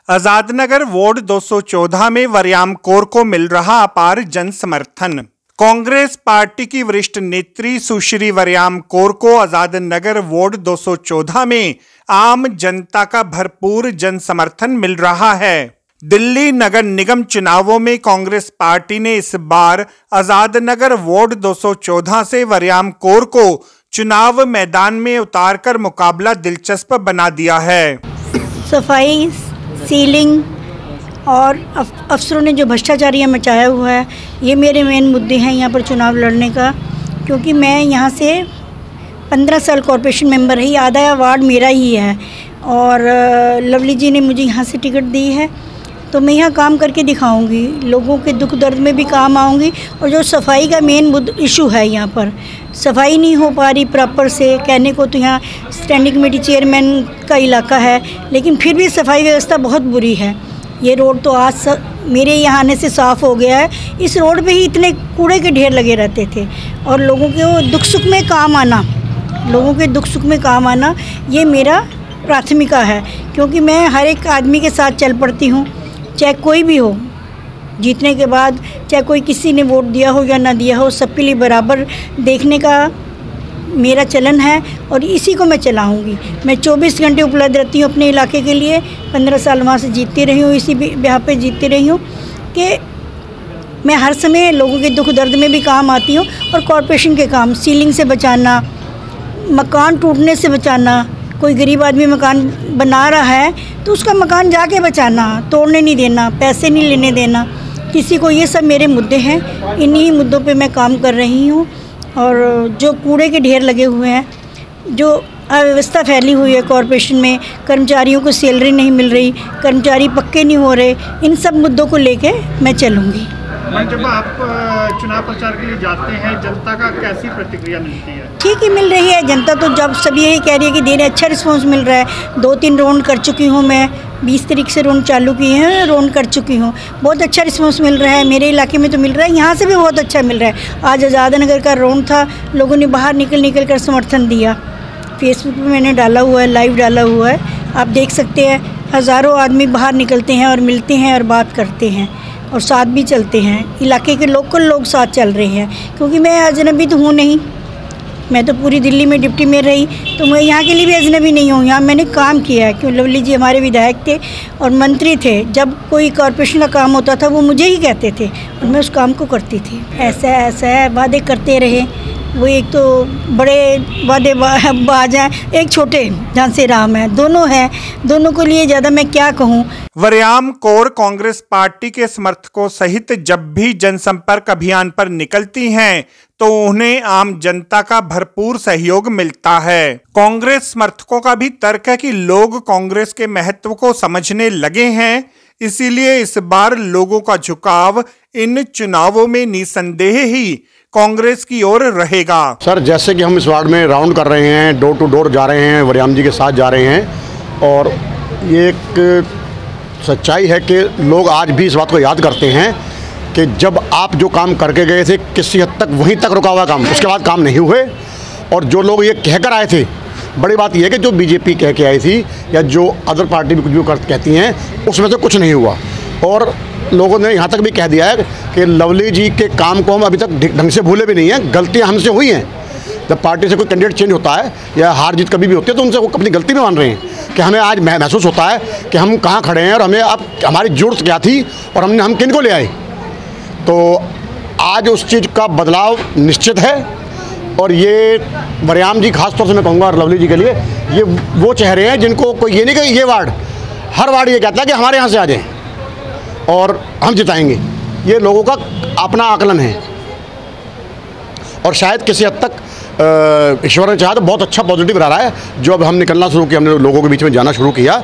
Azadnagar ward 214 में वरयाम कौर को मिल रहा अपार जन समर्थन। कांग्रेस पार्टी की वरिष्ठ नेत्री सुश्री वरयाम कौर को आजादनगर वार्ड 214 में आम जनता का भरपूर जन समर्थन मिल रहा है। दिल्ली नगर निगम चुनावों में कांग्रेस पार्टी ने इस बार आजादनगर वार्ड 214 से वरयाम कौर को चुनाव मैदान में उतारकर मुकाबला दिलचस्प बना दिया है। सफाई, सीलिंग और अफसरों ने जो भ्रष्टाचार यहाँ मचाया हुआ है, ये मेरे मेन मुद्दे हैं यहाँ पर चुनाव लड़ने का। क्योंकि मैं यहाँ से 15 साल कॉरपोरेशन मेंबर है, आधा वार्ड मेरा ही है और लवली जी ने मुझे यहाँ से टिकट दी है, तो मैं यहाँ काम करके दिखाऊंगी, लोगों के दुख दर्द में भी काम आऊँगी। और जो सफाई का मेन इशू है, यहाँ पर सफाई नहीं हो पा रही प्रॉपर से। कहने को तो यहाँ स्टैंडिंग कमेटी चेयरमैन का इलाका है, लेकिन फिर भी सफाई व्यवस्था बहुत बुरी है। ये रोड तो आज मेरे यहाँ आने से साफ़ हो गया है। इस रोड पे ही इतने कूड़े के ढेर लगे रहते थे और लोगों के दुख सुख में काम आना, ये मेरा प्राथमिकता है। क्योंकि मैं हर एक आदमी के साथ चल पड़ती हूँ, चाहे कोई भी हो। जीतने के बाद चाहे कोई किसी ने वोट दिया हो या ना दिया हो, सबके लिए बराबर देखने का मेरा चलन है और इसी को मैं चलाऊंगी। मैं 24 घंटे उपलब्ध रहती हूँ अपने इलाके के लिए। 15 साल वहाँ से जीतती रही हूँ, इसी यहाँ पे जीतती रही हूँ कि मैं हर समय लोगों के दुख दर्द में भी काम आती हूँ। और कॉरपोरेशन के काम, सीलिंग से बचाना, मकान टूटने से बचाना। कोई गरीब आदमी मकान बना रहा है तो उसका मकान जाके बचाना, तोड़ने नहीं देना, पैसे नहीं लेने देना किसी को। ये सब मेरे मुद्दे हैं, इन्हीं मुद्दों पे मैं काम कर रही हूँ। और जो कूड़े के ढेर लगे हुए हैं, जो अव्यवस्था फैली हुई है कॉरपोरेशन में, कर्मचारियों को सैलरी नहीं मिल रही, कर्मचारी पक्के नहीं हो रहे, इन सब मुद्दों को लेके मैं चलूँगी। जब आप चुनाव प्रचार के लिए जाते हैं, जनता का कैसी प्रतिक्रिया मिलती है? ठीक ही मिल रही है जनता तो। जब सब यही कह रही है कि देर अच्छा रिस्पांस मिल रहा है। 2-3 राउंड कर चुकी हूँ मैं, 20 तारीख से राउंड चालू किए हैं, राउंड कर चुकी हूँ। बहुत अच्छा रिस्पांस मिल रहा है, मेरे इलाके में तो मिल रहा है, यहाँ से भी बहुत अच्छा मिल रहा है। आज आज़ादनगर का राउंड था, लोगों ने बाहर निकल कर समर्थन दिया। फेसबुक पर मैंने डाला हुआ है, लाइव डाला हुआ है, आप देख सकते हैं। हज़ारों आदमी बाहर निकलते हैं और मिलते हैं और बात करते हैं और साथ भी चलते हैं। इलाके के लोकल लोग साथ चल रहे हैं। क्योंकि मैं अजनबी तो हूँ नहीं, मैं तो पूरी दिल्ली में डिप्टी में रही, तो मैं यहाँ के लिए भी अजनबी नहीं हूँ। यहाँ मैंने काम किया है। क्यों, लवली जी हमारे विधायक थे और मंत्री थे। जब कोई कॉरपोरेशन का काम होता था वो मुझे ही कहते थे और मैं उस काम को करती थी। ऐसा है, वादे करते रहे। वो एक तो बड़े वादे बाज हैं, एक छोटे झांसी राम है, दोनों हैं। दोनों को लिए ज़्यादा मैं क्या कहूँ। वरयाम कौर कांग्रेस पार्टी के समर्थकों सहित जब भी जनसंपर्क अभियान पर निकलती हैं तो उन्हें आम जनता का भरपूर सहयोग मिलता है। कांग्रेस समर्थकों का भी तर्क है कि लोग कांग्रेस के महत्व को समझने लगे हैं, इसीलिए इस बार लोगों का झुकाव इन चुनावों में निसंदेह ही कांग्रेस की ओर रहेगा। सर, जैसे कि हम इस वार्ड में राउंड कर रहे हैं, डोर टू डोर जा रहे हैं, वरयाम जी के साथ जा रहे हैं, और ये एक सच्चाई है कि लोग आज भी इस बात को याद करते हैं कि जब आप जो काम करके गए थे, किसी हद तक वहीं तक रुका हुआ काम, उसके बाद काम नहीं हुए। और जो लोग ये कहकर आए थे, बड़ी बात यह है कि जो बीजेपी कह के आई थी या जो अदर पार्टी भी कुछ भी कहती हैं, उसमें से कुछ नहीं हुआ। और लोगों ने यहाँ तक भी कह दिया है कि लवली जी के काम को हम अभी तक ढंग से भूले भी नहीं हैं, गलतियाँ हमसे हुई हैं। जब पार्टी से कोई कैंडिडेट चेंज होता है या हार जीत कभी भी होती है तो उनसे वो अपनी गलती में मान रहे हैं कि हमें आज महसूस होता है कि हम कहाँ खड़े हैं और हमें अब हमारी ज़रूरत क्या थी और हम किन को ले आए। तो आज उस चीज़ का बदलाव निश्चित है। और ये वरयाम जी खास तौर से मैं कहूँगा और लवली जी के लिए, ये वो चेहरे हैं जिनको कोई ये नहीं कि ये वार्ड, हर वार्ड ये कहता है कि हमारे यहाँ से आ जाएं और हम जिताएंगे। ये लोगों का अपना आकलन है और शायद किसी हद तक ईश्वर ने चाहा तो बहुत अच्छा पॉजिटिव रहा है। जो अब हम निकलना शुरू किया, हमने लोगों के बीच में जाना शुरू किया,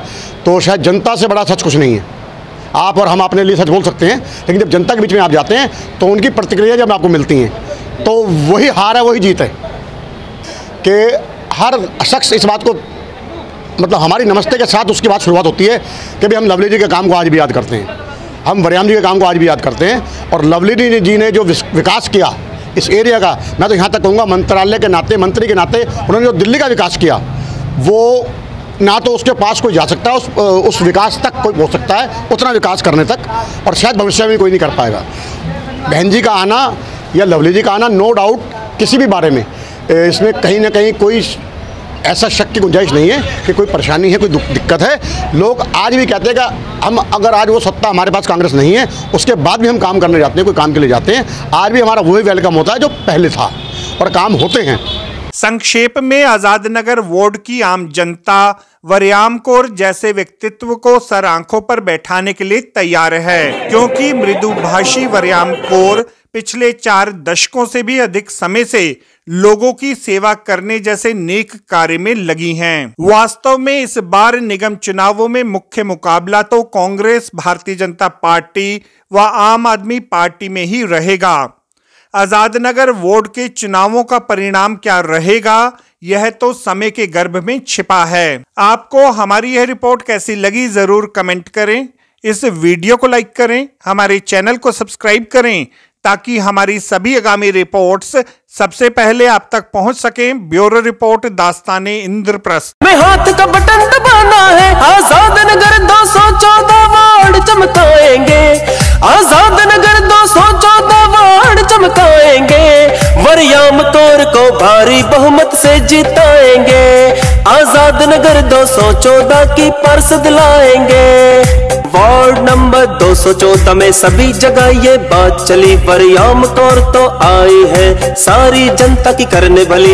तो शायद जनता से बड़ा सच कुछ नहीं है। आप और हम अपने लिए सच बोल सकते हैं, लेकिन जब जनता के बीच में आप जाते हैं तो उनकी प्रतिक्रिया जब आपको मिलती हैं तो वही हार है, वही जीत है। कि हर शख्स इस बात को, मतलब हमारी नमस्ते के साथ उसकी बात शुरुआत होती है कि भाई हम लवली जी के काम को आज भी याद करते हैं, हम वरयाम जी के काम को आज भी याद करते हैं। और लवली जी ने जो विकास किया इस एरिया का, मैं तो यहाँ तक कहूँगा मंत्रालय के नाते, मंत्री के नाते उन्होंने जो दिल्ली का विकास किया, वो ना तो उसके पास कोई जा सकता है उस विकास तक कोई हो सकता है, उतना विकास करने तक, और शायद भविष्य में कोई नहीं कर पाएगा। बहन जी का आना या लवली जी का आना, नो डाउट किसी भी बारे में इसमें कहीं ना कहीं कोई ऐसा शक की गुंजाइश नहीं है कि कोई परेशानी है, कोई दिक्कत है। लोग आज भी कहते हैं कि हम अगर आज वो सत्ता हमारे पास कांग्रेस नहीं है, उसके बाद भी हम काम करने जाते हैं, कोई काम के लिए जाते हैं, आज भी हमारा वही वेलकम होता है जो पहले था, और काम होते हैं। संक्षेप में आजाद नगर वार्ड की आम जनता वरयाम कौर जैसे व्यक्तित्व को सर आंखों पर बैठाने के लिए तैयार है, क्योंकि मृदुभाषी वरयाम कौर पिछले 4 दशकों से भी अधिक समय से लोगों की सेवा करने जैसे नेक कार्य में लगी हैं। वास्तव में इस बार निगम चुनावों में मुख्य मुकाबला तो कांग्रेस, भारतीय जनता पार्टी व आम आदमी पार्टी में ही रहेगा। आजाद नगर वार्ड के चुनावों का परिणाम क्या रहेगा, यह तो समय के गर्भ में छिपा है। आपको हमारी यह रिपोर्ट कैसी लगी जरूर कमेंट करें। इस वीडियो को लाइक करें, हमारे चैनल को सब्सक्राइब करें ताकि हमारी सभी आगामी रिपोर्ट्स सबसे पहले आप तक पहुंच सकें। ब्यूरो रिपोर्ट, दास्ताने इंद्रप्रस्थ। में हाथ का बटन दबाना है, आजाद नगर 214 वार्ड चमकाएंगे, आजाद नगर 214 वार्ड चमकाएंगे, वरयाम कौर को भारी बहुमत से जिताएंगे, आजाद नगर 214 की पार्षद लाएंगे। वार्ड नंबर 214 में सभी जगह ये बात चली, वरयाम कौर तो आई है सारी जनता की करने वाली।